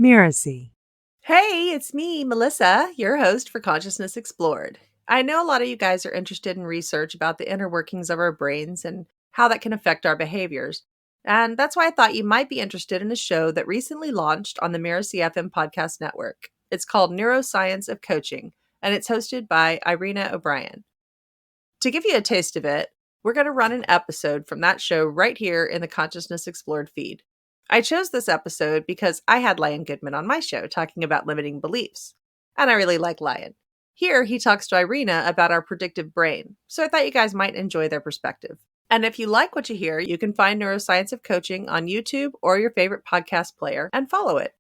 Mirasee. Hey, it's me, Melissa, your host for Consciousness Explored. I know a lot of you guys are interested in research about the inner workings of our brains and how that can affect our behaviors. And that's why I thought you might be interested in a show that recently launched on the Mirasee FM podcast network. It's called Neuroscience of Coaching, and it's hosted by Irena O'Brien. To give you a taste of it, we're going to run an episode from that show right here in the Consciousness Explored feed. I chose this episode because I had Goodman on my show talking about limiting beliefs, and I really like Lion. Here, he talks to Irena about our predictive brain, so I thought you guys might enjoy their perspective. And if you like what you hear, you can find Neuroscience of Coaching on YouTube or your favorite podcast player and follow it.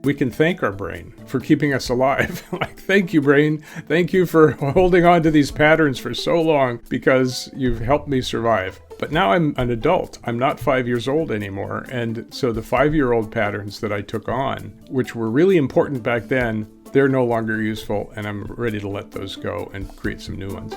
We can thank our brain for keeping us alive. Thank you, brain. Thank you for holding on to these patterns for so long because you've helped me survive. But now I'm an adult. I'm not 5 years old anymore. And so the 5-year-old patterns that I took on, which were really important back then, they're no longer useful. And I'm ready to let those go and create some new ones.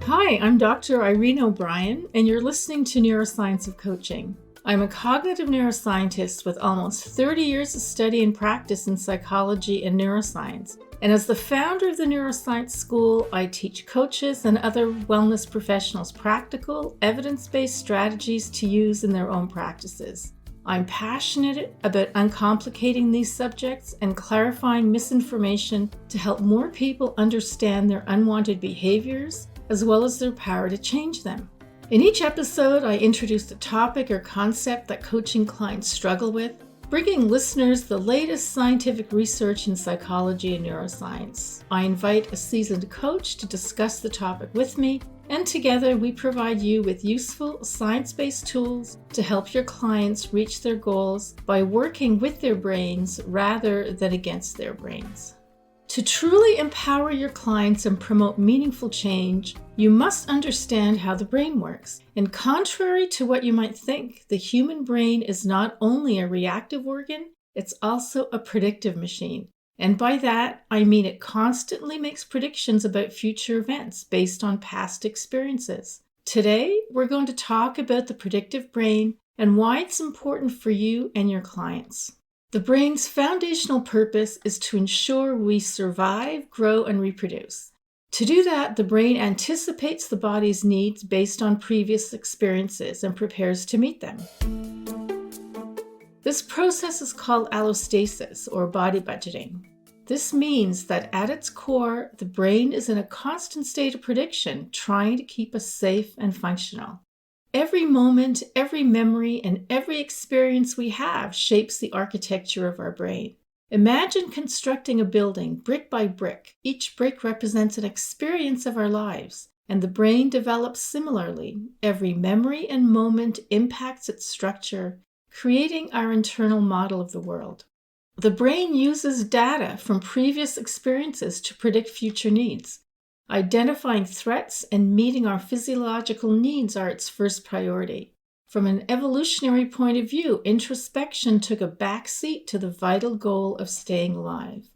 Hi, I'm Dr. Irena O'Brien, and you're listening to Neuroscience of Coaching. I'm a cognitive neuroscientist with almost 30 years of study and practice in psychology and neuroscience. And as the founder of the Neuroscience School, I teach coaches and other wellness professionals practical, evidence-based strategies to use in their own practices. I'm passionate about uncomplicating these subjects and clarifying misinformation to help more people understand their unwanted behaviors, as well as their power to change them. In each episode, I introduce a topic or concept that coaching clients struggle with, bringing listeners the latest scientific research in psychology and neuroscience. I invite a seasoned coach to discuss the topic with me, and together we provide you with useful science-based tools to help your clients reach their goals by working with their brains rather than against their brains. To truly empower your clients and promote meaningful change, you must understand how the brain works. And contrary to what you might think, the human brain is not only a reactive organ, it's also a predictive machine. And by that, I mean it constantly makes predictions about future events based on past experiences. Today, we're going to talk about the predictive brain and why it's important for you and your clients. The brain's foundational purpose is to ensure we survive, grow, and reproduce. To do that, the brain anticipates the body's needs based on previous experiences and prepares to meet them. This process is called allostasis, or body budgeting. This means that at its core, the brain is in a constant state of prediction, trying to keep us safe and functional. Every moment, every memory, and every experience we have shapes the architecture of our brain. Imagine constructing a building brick by brick. Each brick represents an experience of our lives, and the brain develops similarly. Every memory and moment impacts its structure, creating our internal model of the world. The brain uses data from previous experiences to predict future needs. Identifying threats and meeting our physiological needs are its first priority. From an evolutionary point of view, introspection took a backseat to the vital goal of staying alive.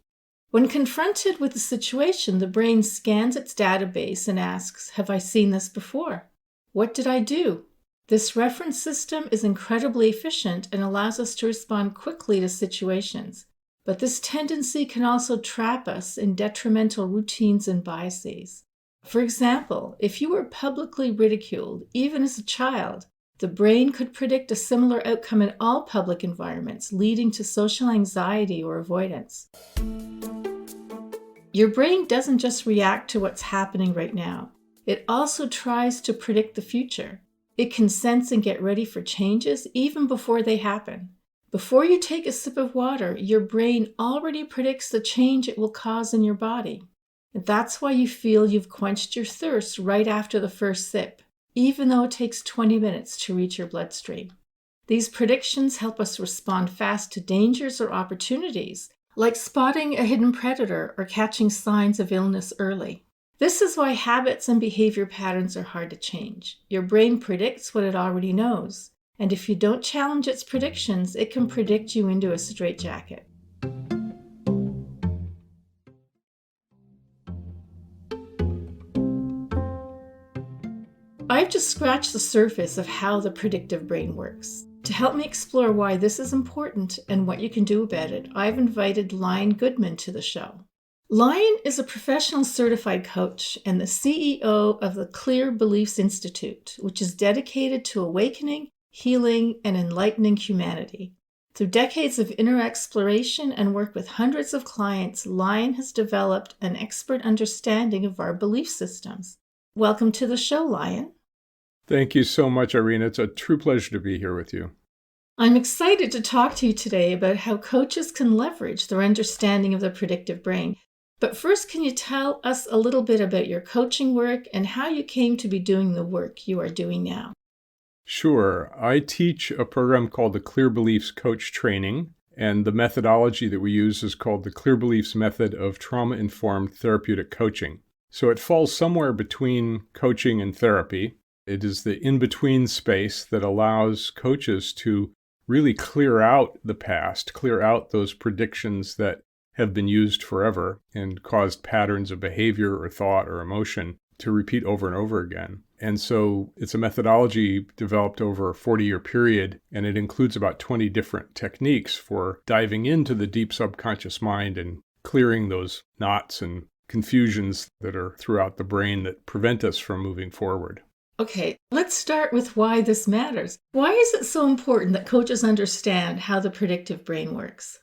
When confronted with a situation, the brain scans its database and asks, "Have I seen this before? What did I do?" This reference system is incredibly efficient and allows us to respond quickly to situations. But this tendency can also trap us in detrimental routines and biases. For example, if you were publicly ridiculed, even as a child, the brain could predict a similar outcome in all public environments, leading to social anxiety or avoidance. Your brain doesn't just react to what's happening right now. It also tries to predict the future. It can sense and get ready for changes even before they happen. Before you take a sip of water, your brain already predicts the change it will cause in your body. And that's why you feel you've quenched your thirst right after the first sip, even though it takes 20 minutes to reach your bloodstream. These predictions help us respond fast to dangers or opportunities, like spotting a hidden predator or catching signs of illness early. This is why habits and behavior patterns are hard to change. Your brain predicts what it already knows. And if you don't challenge its predictions, it can predict you into a straitjacket. I've just scratched the surface of how the predictive brain works. To help me explore why this is important and what you can do about it, I've invited Lion Goodman to the show. Lion is a professional certified coach and the CEO of the Clear Beliefs Institute, which is dedicated to awakening, healing, and enlightening humanity. Through decades of inner exploration and work with hundreds of clients, Lion has developed an expert understanding of our belief systems. Welcome to the show, Lion. Thank you so much, Irena. It's a true pleasure to be here with you. I'm excited to talk to you today about how coaches can leverage their understanding of the predictive brain. But first, can you tell us a little bit about your coaching work and how you came to be doing the work you are doing now? Sure. I teach a program called the Clear Beliefs Coach Training, and the methodology that we use is called the Clear Beliefs Method of Trauma-Informed Therapeutic Coaching. So it falls somewhere between coaching and therapy. It is the in-between space that allows coaches to really clear out the past, clear out those predictions that have been used forever and caused patterns of behavior or thought or emotion to repeat over and over again. And so it's a methodology developed over a 40-year period, and it includes about 20 different techniques for diving into the deep subconscious mind and clearing those knots and confusions that are throughout the brain that prevent us from moving forward. Okay, let's start with why this matters. Why is it so important that coaches understand how the predictive brain works?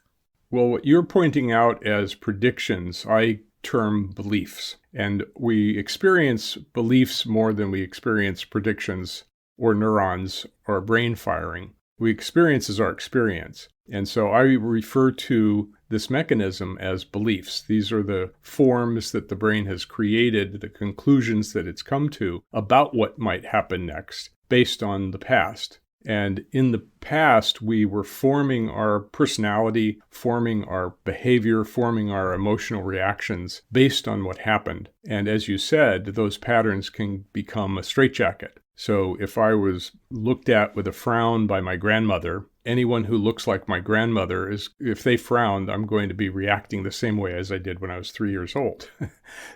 Well, what you're pointing out as predictions, I term beliefs. And we experience beliefs more than we experience predictions or neurons or brain firing. We experience our experience. And so I refer to this mechanism as beliefs. These are the forms that the brain has created, the conclusions that it's come to about what might happen next based on the past. And in the past, we were forming our personality, forming our behavior, forming our emotional reactions based on what happened. And as you said, those patterns can become a straitjacket. So if I was looked at with a frown by my grandmother, anyone who looks like my grandmother, if they frowned, I'm going to be reacting the same way as I did when I was 3 years old.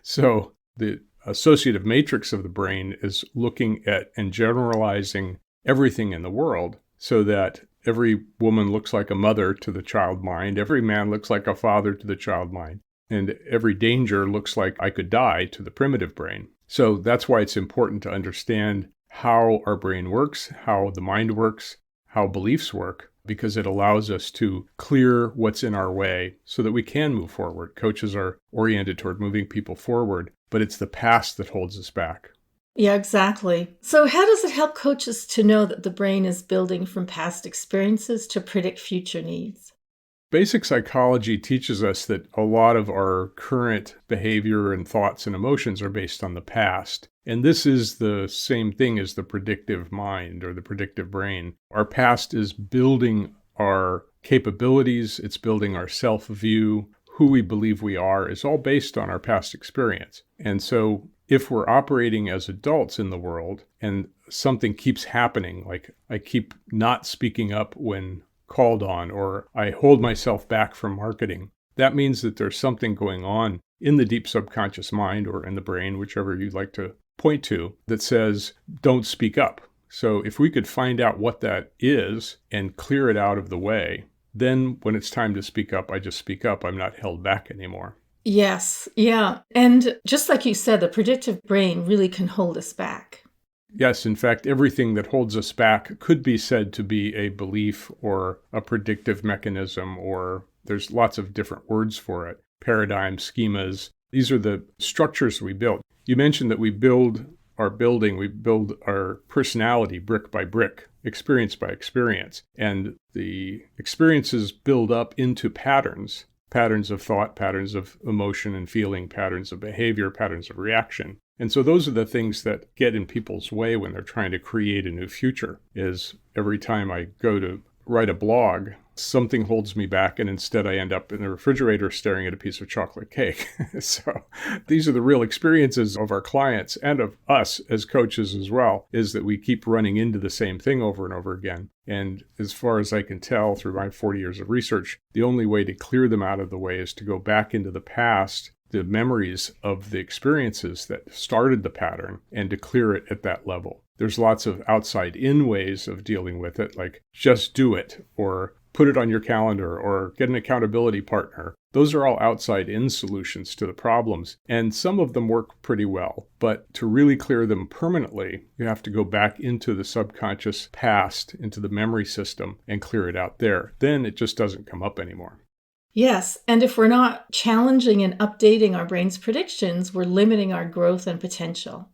So the associative matrix of the brain is looking at and generalizing everything in the world so that every woman looks like a mother to the child mind, every man looks like a father to the child mind, and every danger looks like I could die to the primitive brain. So that's why it's important to understand how our brain works, how the mind works, how beliefs work, because it allows us to clear what's in our way so that we can move forward. Coaches are oriented toward moving people forward, but it's the past that holds us back. Yeah, exactly. So how does it help coaches to know that the brain is building from past experiences to predict future needs? Basic psychology teaches us that a lot of our current behavior and thoughts and emotions are based on the past. And this is the same thing as the predictive mind or the predictive brain. Our past is building our capabilities, it's building our self-view, who we believe we are is all based on our past experience. And so if we're operating as adults in the world and something keeps happening, like I keep not speaking up when called on, or I hold myself back from marketing, that means that there's something going on in the deep subconscious mind or in the brain, whichever you'd like to point to, that says, don't speak up. So if we could find out what that is and clear it out of the way, then when it's time to speak up, I just speak up. I'm not held back anymore. Yes, yeah. And just like you said, the predictive brain really can hold us back. Yes, in fact, everything that holds us back could be said to be a belief or a predictive mechanism, or there's lots of different words for it. Paradigms, schemas. These are the structures we build. You mentioned that we build our building, we build our personality brick by brick, experience by experience. And the experiences build up into patterns of thought, patterns of emotion and feeling, patterns of behavior, patterns of reaction. And so those are the things that get in people's way when they're trying to create a new future, is every time I go to write a blog, something holds me back, and instead I end up in the refrigerator staring at a piece of chocolate cake. So these are the real experiences of our clients and of us as coaches as well, is that we keep running into the same thing over and over again. And as far as I can tell through my 40 years of research, the only way to clear them out of the way is to go back into the past the memories of the experiences that started the pattern and to clear it at that level. There's lots of outside-in ways of dealing with it, like just do it, or put it on your calendar, or get an accountability partner. Those are all outside-in solutions to the problems, and some of them work pretty well. But to really clear them permanently, you have to go back into the subconscious past, into the memory system, and clear it out there. Then it just doesn't come up anymore. Yes, and if we're not challenging and updating our brain's predictions, we're limiting our growth and potential.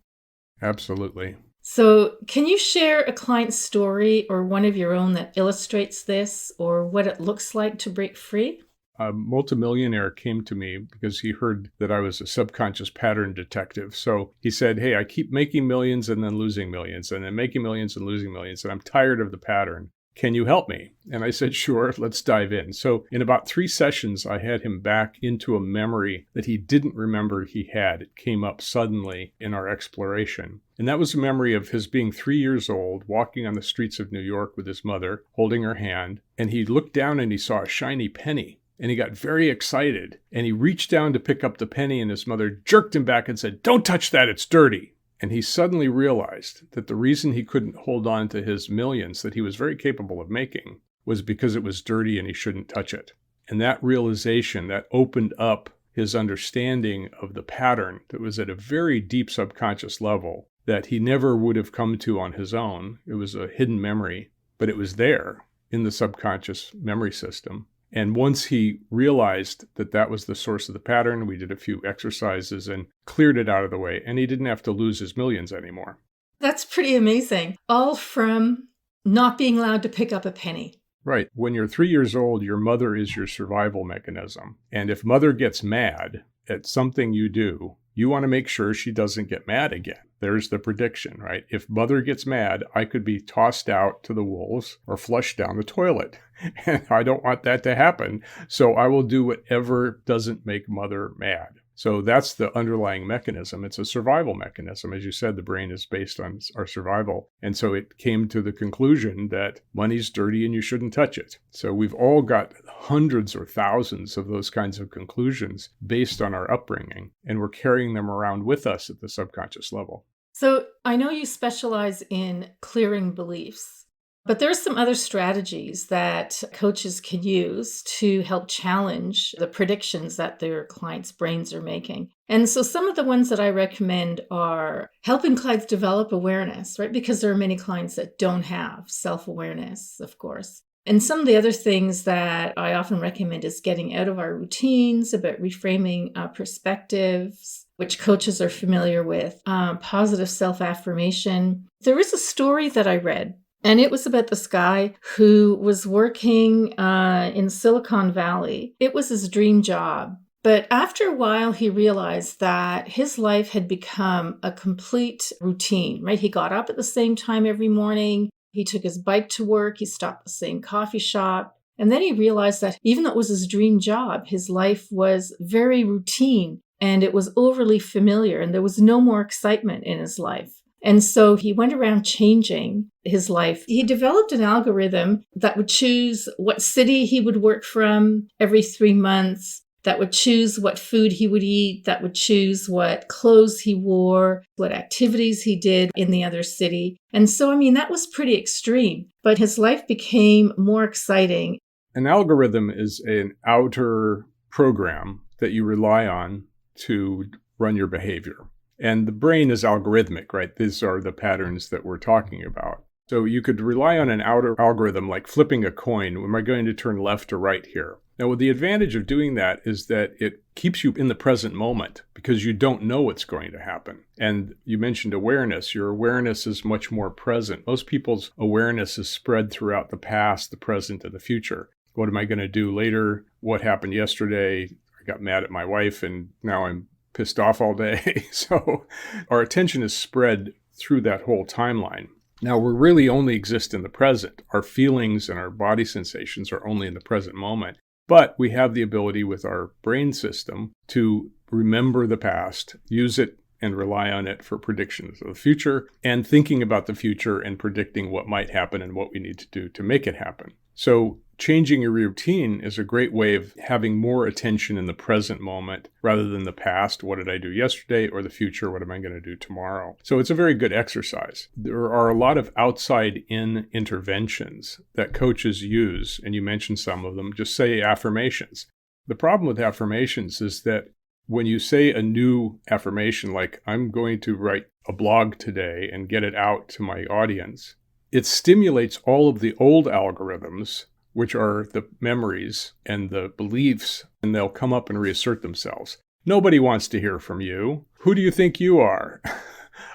Absolutely. So can you share a client story or one of your own that illustrates this, or what it looks like to break free? A multimillionaire came to me because he heard that I was a subconscious pattern detective. So he said, hey, I keep making millions and then losing millions, and then making millions and losing millions, and I'm tired of the pattern. Can you help me? And I said, sure, let's dive in. So in about 3 sessions, I had him back into a memory that he didn't remember he had. It came up suddenly in our exploration. And that was a memory of his being 3 years old, walking on the streets of New York with his mother, holding her hand. And he looked down and he saw a shiny penny. And he got very excited. And he reached down to pick up the penny, and his mother jerked him back and said, don't touch that, it's dirty. And he suddenly realized that the reason he couldn't hold on to his millions that he was very capable of making was because it was dirty and he shouldn't touch it. And that realization, that opened up his understanding of the pattern that was at a very deep subconscious level that he never would have come to on his own. It was a hidden memory, but it was there in the subconscious memory system. And once he realized that that was the source of the pattern, we did a few exercises and cleared it out of the way, and he didn't have to lose his millions anymore. That's pretty amazing. All from not being allowed to pick up a penny. Right. When you're 3 years old, your mother is your survival mechanism. And if mother gets mad at something you do, you want to make sure she doesn't get mad again. There's the prediction, right? If mother gets mad, I could be tossed out to the wolves or flushed down the toilet. And I don't want that to happen. So I will do whatever doesn't make mother mad. So that's the underlying mechanism. It's a survival mechanism. As you said, the brain is based on our survival. And so it came to the conclusion that money's dirty and you shouldn't touch it. So we've all got hundreds or thousands of those kinds of conclusions based on our upbringing, and we're carrying them around with us at the subconscious level. So I know you specialize in clearing beliefs, but there are some other strategies that coaches can use to help challenge the predictions that their clients' brains are making. And so some of the ones that I recommend are helping clients develop awareness, right? Because there are many clients that don't have self-awareness, of course. And some of the other things that I often recommend is getting out of our routines, about reframing perspectives, which coaches are familiar with, positive self-affirmation. There is a story that I read, and it was about this guy who was working in Silicon Valley. It was his dream job. But after a while, he realized that his life had become a complete routine, right? He got up at the same time every morning. He took his bike to work. He stopped at the same coffee shop. And then he realized that even though it was his dream job, his life was very routine and it was overly familiar and there was no more excitement in his life. And so he went around changing his life. He developed an algorithm that would choose what city he would work from every 3 months, that would choose what food he would eat, that would choose what clothes he wore, what activities he did in the other city. And so, that was pretty extreme, but his life became more exciting. An algorithm is an outer program that you rely on to run your behavior. And the brain is algorithmic, right? These are the patterns that we're talking about. So you could rely on an outer algorithm like flipping a coin. Am I going to turn left or right here? Now, the advantage of doing that is that it keeps you in the present moment because you don't know what's going to happen. And you mentioned awareness. Your awareness is much more present. Most people's awareness is spread throughout the past, the present, and the future. What am I going to do later? What happened yesterday? I got mad at my wife and now I'm pissed off all day. So our attention is spread through that whole timeline. Now, we really only exist in the present. Our feelings and our body sensations are only in the present moment. But we have the ability with our brain system to remember the past, use it and rely on it for predictions of the future, and thinking about the future and predicting what might happen and what we need to do to make it happen. So changing your routine is a great way of having more attention in the present moment rather than the past. What did I do yesterday? Or the future? What am I going to do tomorrow? So it's a very good exercise. There are a lot of outside-in interventions that coaches use, and you mentioned some of them. Just say affirmations. The problem with affirmations is that when you say a new affirmation, like I'm going to write a blog today and get it out to my audience, it stimulates all of the old algorithms, which are the memories and the beliefs, and they'll come up and reassert themselves. Nobody wants to hear from you. Who do you think you are?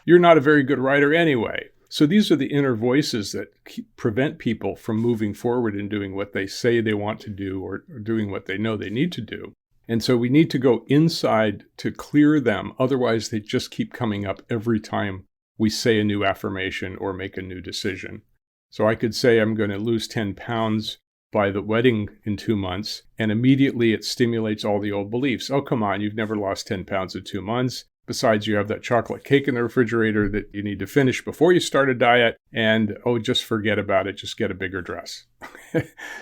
You're not a very good writer anyway. So these are the inner voices that prevent people from moving forward and doing what they say they want to do or doing what they know they need to do. And so we need to go inside to clear them. Otherwise, they just keep coming up every time we say a new affirmation or make a new decision. So I could say I'm going to lose 10 pounds by the wedding in 2 months, and immediately it stimulates all the old beliefs. Oh, come on, you've never lost 10 pounds in 2 months. Besides, you have that chocolate cake in the refrigerator that you need to finish before you start a diet. And, oh, just forget about it. Just get a bigger dress.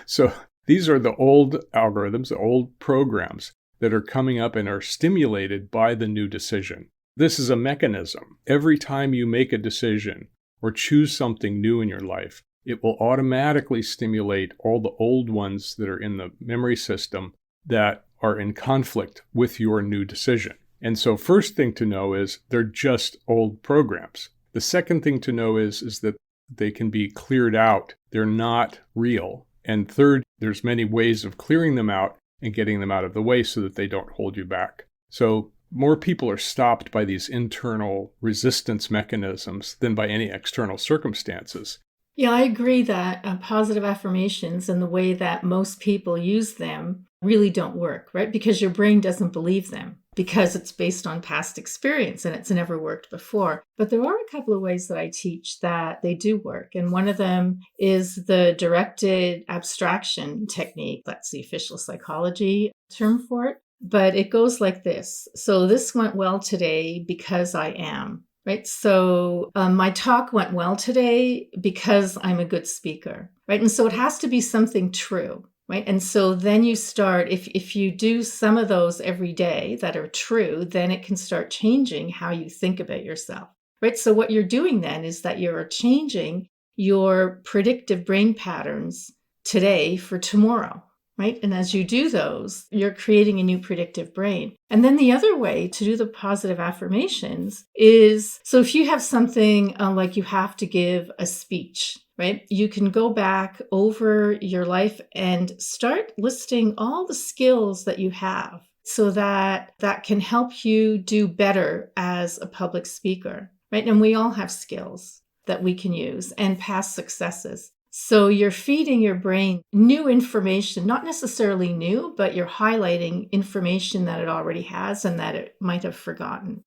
So these are the old algorithms, the old programs that are coming up and are stimulated by the new decision. This is a mechanism. Every time you make a decision or choose something new in your life, it will automatically stimulate all the old ones that are in the memory system that are in conflict with your new decision. And so first thing to know is they're just old programs. The second thing to know is that they can be cleared out. They're not real. And third, there's many ways of clearing them out and getting them out of the way so that they don't hold you back. So more people are stopped by these internal resistance mechanisms than by any external circumstances. Yeah, I agree that positive affirmations and the way that most people use them really don't work, right? Because your brain doesn't believe them because it's based on past experience and it's never worked before. But there are a couple of ways that I teach that they do work. And one of them is the directed abstraction technique. That's the official psychology term for it. But it goes like this. So this went well today because I am. Right. So my talk went well today because I'm a good speaker. Right. And so it has to be something true. Right. And so then you start, if you do some of those every day that are true, then it can start changing how you think about yourself. Right. So what you're doing then is that you're changing your predictive brain patterns today for tomorrow. Right. And as you do those, you're creating a new predictive brain. And then the other way to do the positive affirmations is, so if you have something like you have to give a speech, right, you can go back over your life and start listing all the skills that you have so that can help you do better as a public speaker. Right. And we all have skills that we can use and past successes. So you're feeding your brain new information, not necessarily new, but you're highlighting information that it already has and that it might have forgotten.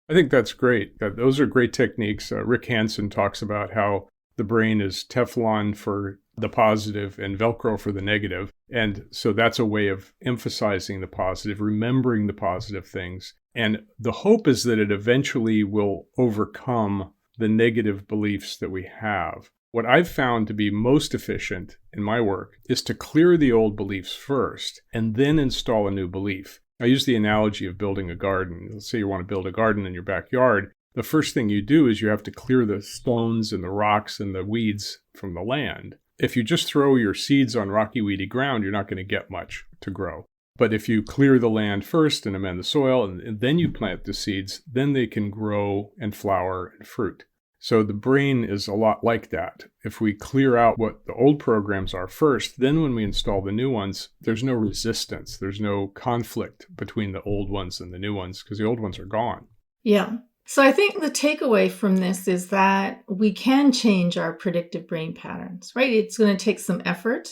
I think that's great. Those are great techniques. Rick Hansen talks about how the brain is Teflon for the positive and Velcro for the negative. And so that's a way of emphasizing the positive, remembering the positive things. And the hope is that it eventually will overcome the negative beliefs that we have. What I've found to be most efficient in my work is to clear the old beliefs first and then install a new belief. I use the analogy of building a garden. Let's say you want to build a garden in your backyard. The first thing you do is you have to clear the stones and the rocks and the weeds from the land. If you just throw your seeds on rocky, weedy ground, you're not going to get much to grow. But if you clear the land first and amend the soil and then you plant the seeds, then they can grow and flower and fruit. So the brain is a lot like that. If we clear out what the old programs are first, then when we install the new ones, there's no resistance. There's no conflict between the old ones and the new ones because the old ones are gone. Yeah. So I think the takeaway from this is that we can change our predictive brain patterns, right? It's going to take some effort,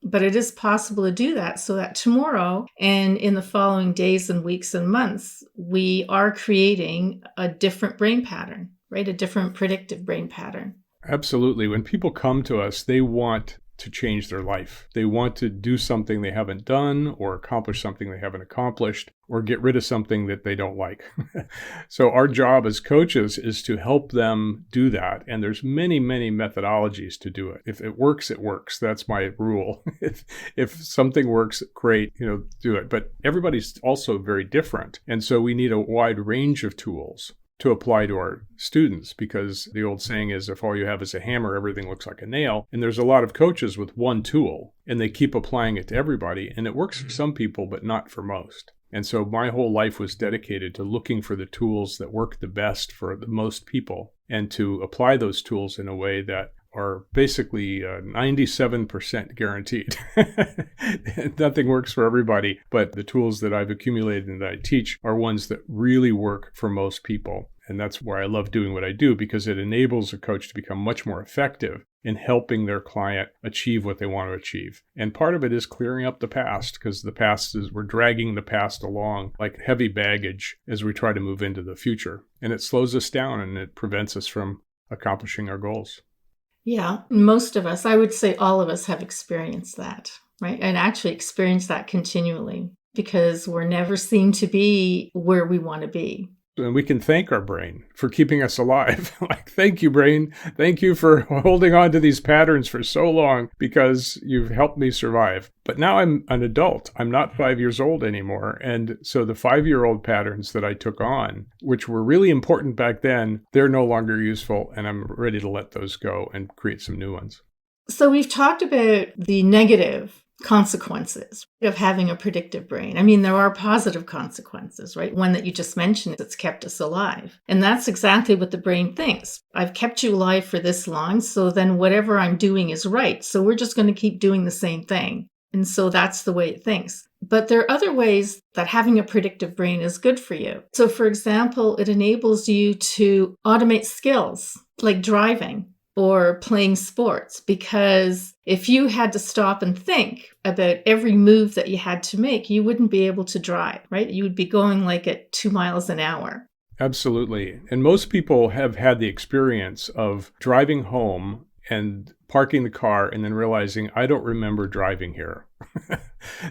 but it is possible to do that so that tomorrow and in the following days and weeks and months, we are creating a different brain pattern. Right? A different predictive brain pattern. Absolutely. When people come to us, they want to change their life. They want to do something they haven't done, or accomplish something they haven't accomplished, or get rid of something that they don't like. So our job as coaches is to help them do that. And there's many, many methodologies to do it. If it works, it works. That's my rule. If something works, great, do it. But everybody's also very different. And so we need a wide range of tools to apply to our students, because the old saying is, if all you have is a hammer, everything looks like a nail. And there's a lot of coaches with one tool, and they keep applying it to everybody. And it works for some people, but not for most. And so my whole life was dedicated to looking for the tools that work the best for the most people, and to apply those tools in a way that are basically 97% guaranteed. Nothing works for everybody, but the tools that I've accumulated and that I teach are ones that really work for most people. And that's why I love doing what I do, because it enables a coach to become much more effective in helping their client achieve what they want to achieve. And part of it is clearing up the past, because the past is, we're dragging the past along like heavy baggage as we try to move into the future. And it slows us down, and it prevents us from accomplishing our goals. Yeah, most of us, I would say all of us, have experienced that, right? And actually experience that continually, because we're never seen to be where we want to be. And we can thank our brain for keeping us alive. Like, thank you, brain. Thank you for holding on to these patterns for so long, because you've helped me survive. But now I'm an adult. I'm not 5 years old anymore. And so the 5-year-old patterns that I took on, which were really important back then, they're no longer useful. And I'm ready to let those go and create some new ones. So we've talked about the negative consequences of having a predictive brain. I mean, there are positive consequences, right? One that you just mentioned, it's kept us alive. And that's exactly what the brain thinks. I've kept you alive for this long, so then whatever I'm doing is right. So we're just going to keep doing the same thing. And so that's the way it thinks. But there are other ways that having a predictive brain is good for you. So for example, it enables you to automate skills like driving or playing sports, because if you had to stop and think about every move that you had to make, you wouldn't be able to drive, right? You would be going like at 2 miles an hour. Absolutely. And most people have had the experience of driving home and parking the car and then realizing, I don't remember driving here.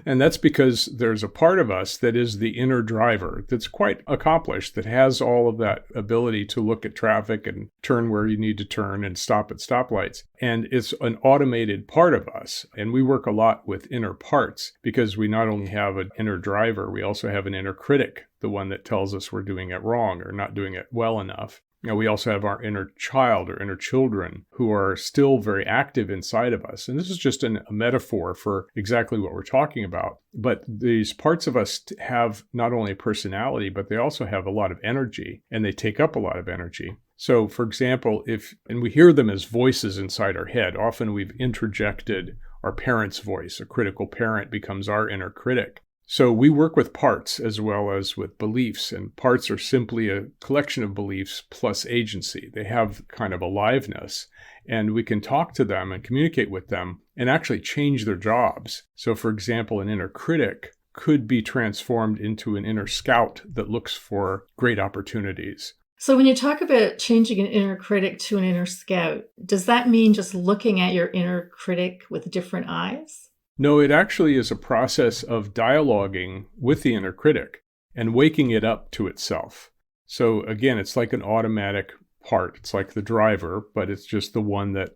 And that's because there's a part of us that is the inner driver that's quite accomplished, that has all of that ability to look at traffic and turn where you need to turn and stop at stoplights. And it's an automated part of us. And we work a lot with inner parts, because we not only have an inner driver, we also have an inner critic, the one that tells us we're doing it wrong or not doing it well enough. We also have our inner child or inner children who are still very active inside of us. And this is just a metaphor for exactly what we're talking about. But these parts of us have not only a personality, but they also have a lot of energy, and they take up a lot of energy. So, for example, and we hear them as voices inside our head. Often we've interjected our parent's voice. A critical parent becomes our inner critic. So we work with parts as well as with beliefs, and parts are simply a collection of beliefs plus agency. They have kind of aliveness, and we can talk to them and communicate with them and actually change their jobs. So for example, an inner critic could be transformed into an inner scout that looks for great opportunities. So when you talk about changing an inner critic to an inner scout, does that mean just looking at your inner critic with different eyes? No, it actually is a process of dialoguing with the inner critic and waking it up to itself. So again, it's like an automatic part. It's like the driver, but it's just the one that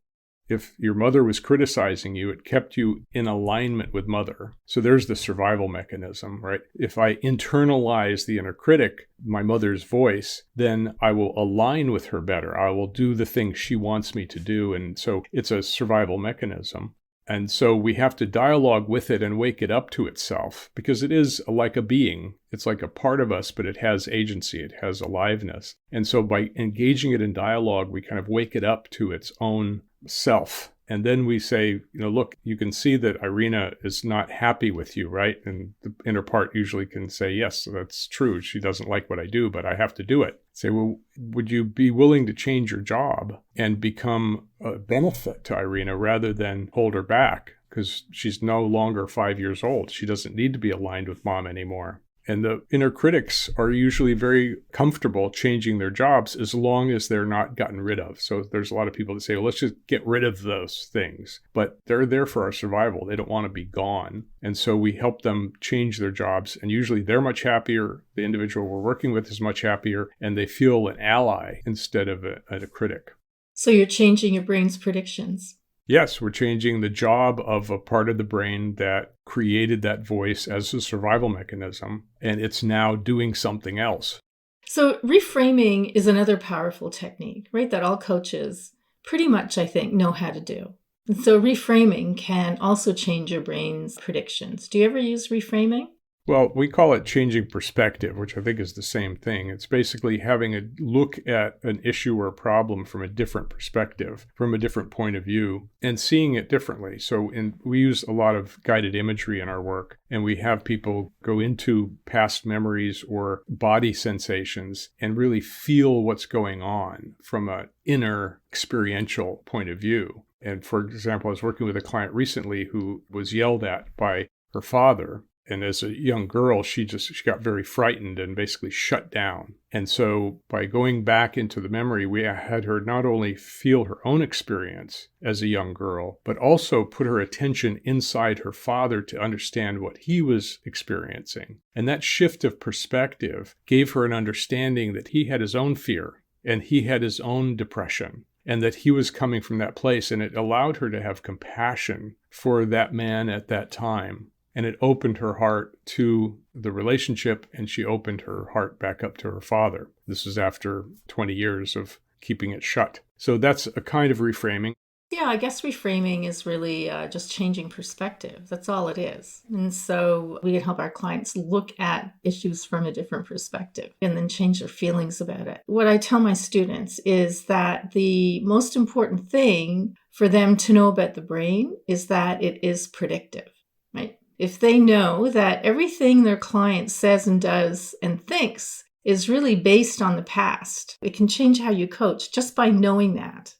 if your mother was criticizing you, it kept you in alignment with mother. So there's the survival mechanism, right? If I internalize the inner critic, my mother's voice, then I will align with her better. I will do the things she wants me to do. And so it's a survival mechanism. And so we have to dialogue with it and wake it up to itself, because it is like a being. It's like a part of us, but it has agency. It has aliveness. And so by engaging it in dialogue, we kind of wake it up to its own self. And then we say, look, you can see that Irena is not happy with you, right? And the inner part usually can say, yes, that's true. She doesn't like what I do, but I have to do it. Say, well, would you be willing to change your job and become a benefit to Irena rather than hold her back? Because she's no longer 5 years old. She doesn't need to be aligned with mom anymore. And the inner critics are usually very comfortable changing their jobs as long as they're not gotten rid of. So there's a lot of people that say, well, let's just get rid of those things. But they're there for our survival. They don't want to be gone. And so we help them change their jobs. And usually they're much happier. The individual we're working with is much happier. And they feel an ally instead of a critic. So you're changing your brain's predictions. Yes, we're changing the job of a part of the brain that created that voice as a survival mechanism, and it's now doing something else. So reframing is another powerful technique, right, that all coaches pretty much, I think, know how to do. And so reframing can also change your brain's predictions. Do you ever use reframing? Well, we call it changing perspective, which I think is the same thing. It's basically having a look at an issue or a problem from a different perspective, from a different point of view, and seeing it differently. So we use a lot of guided imagery in our work, and we have people go into past memories or body sensations and really feel what's going on from an inner experiential point of view. And for example, I was working with a client recently who was yelled at by her father. And as a young girl, she got very frightened and basically shut down. And so by going back into the memory, we had her not only feel her own experience as a young girl, but also put her attention inside her father to understand what he was experiencing. And that shift of perspective gave her an understanding that he had his own fear and he had his own depression, and that he was coming from that place. And it allowed her to have compassion for that man at that time. And it opened her heart to the relationship, and she opened her heart back up to her father. This is after 20 years of keeping it shut. So that's a kind of reframing. Yeah, I guess reframing is really just changing perspective. That's all it is. And so we can help our clients look at issues from a different perspective and then change their feelings about it. What I tell my students is that the most important thing for them to know about the brain is that it is predictive, right? If they know that everything their client says and does and thinks is really based on the past, it can change how you coach just by knowing that.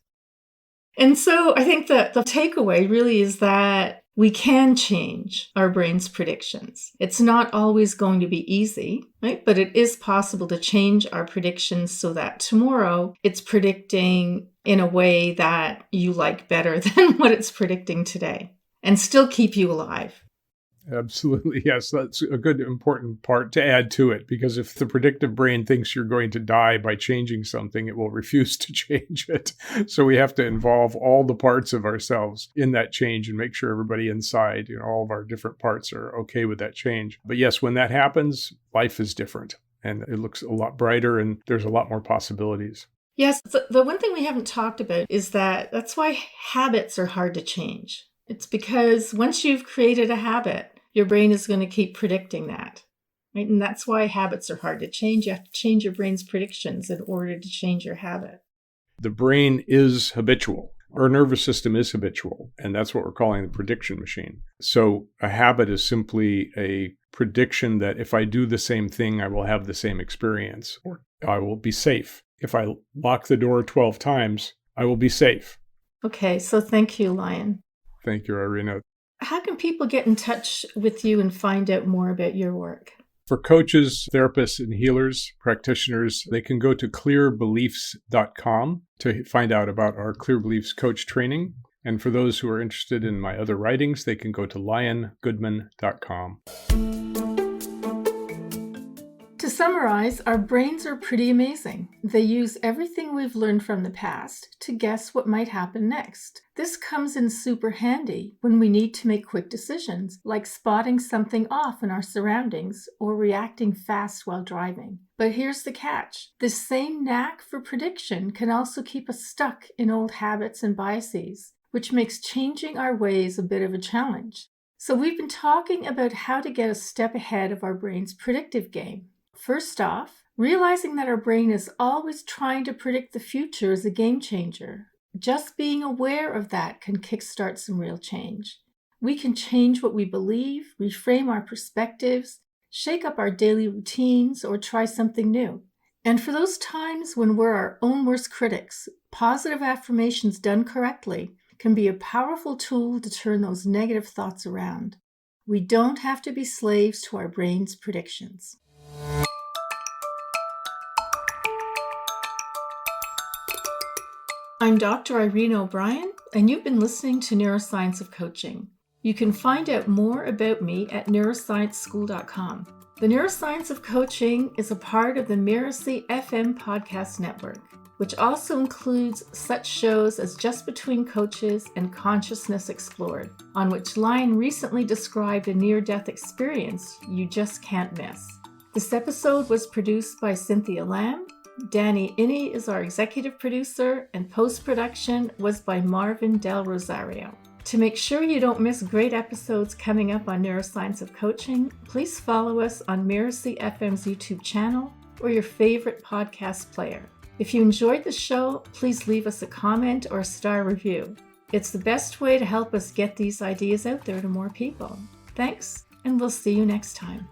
And so I think that the takeaway really is that we can change our brain's predictions. It's not always going to be easy, right? But it is possible to change our predictions so that tomorrow it's predicting in a way that you like better than what it's predicting today and still keep you alive. Absolutely. Yes, that's a good, important part to add to it, because if the predictive brain thinks you're going to die by changing something, it will refuse to change it. So we have to involve all the parts of ourselves in that change and make sure everybody inside, all of our different parts are okay with that change. But yes, when that happens, life is different and it looks a lot brighter and there's a lot more possibilities. Yes, the one thing we haven't talked about is that that's why habits are hard to change. It's because once you've created a habit, your brain is going to keep predicting that, right? And that's why habits are hard to change. You have to change your brain's predictions in order to change your habit. The brain is habitual. Our nervous system is habitual, and that's what we're calling the prediction machine. So a habit is simply a prediction that if I do the same thing, I will have the same experience, or I will be safe. If I lock the door 12 times, I will be safe. Okay, so thank you, Lion. Thank you, Irena. How can people get in touch with you and find out more about your work? For coaches, therapists, and healers, practitioners, they can go to clearbeliefs.com to find out about our Clear Beliefs coach training. And for those who are interested in my other writings, they can go to liongoodman.com. To summarize, our brains are pretty amazing. They use everything we've learned from the past to guess what might happen next. This comes in super handy when we need to make quick decisions, like spotting something off in our surroundings or reacting fast while driving. But here's the catch. This same knack for prediction can also keep us stuck in old habits and biases, which makes changing our ways a bit of a challenge. So we've been talking about how to get a step ahead of our brain's predictive game. First off, realizing that our brain is always trying to predict the future is a game changer. Just being aware of that can kickstart some real change. We can change what we believe, reframe our perspectives, shake up our daily routines, or try something new. And for those times when we're our own worst critics, positive affirmations done correctly can be a powerful tool to turn those negative thoughts around. We don't have to be slaves to our brain's predictions. I'm Dr. Irena O'Brien, and you've been listening to Neuroscience of Coaching. You can find out more about me at neuroscienceschool.com. The Neuroscience of Coaching is a part of the Mirasee FM podcast network, which also includes such shows as Just Between Coaches and Consciousness Explored, on which Lion recently described a near-death experience you just can't miss. This episode was produced by Cynthia Lamb. Danny Inney is our executive producer, and post-production was by Marvin del Rosario. To make sure you don't miss great episodes coming up on Neuroscience of Coaching, please follow us on Mirasee FM's YouTube channel or your favorite podcast player. If you enjoyed the show, please leave us a comment or a star review. It's the best way to help us get these ideas out there to more people. Thanks, and we'll see you next time.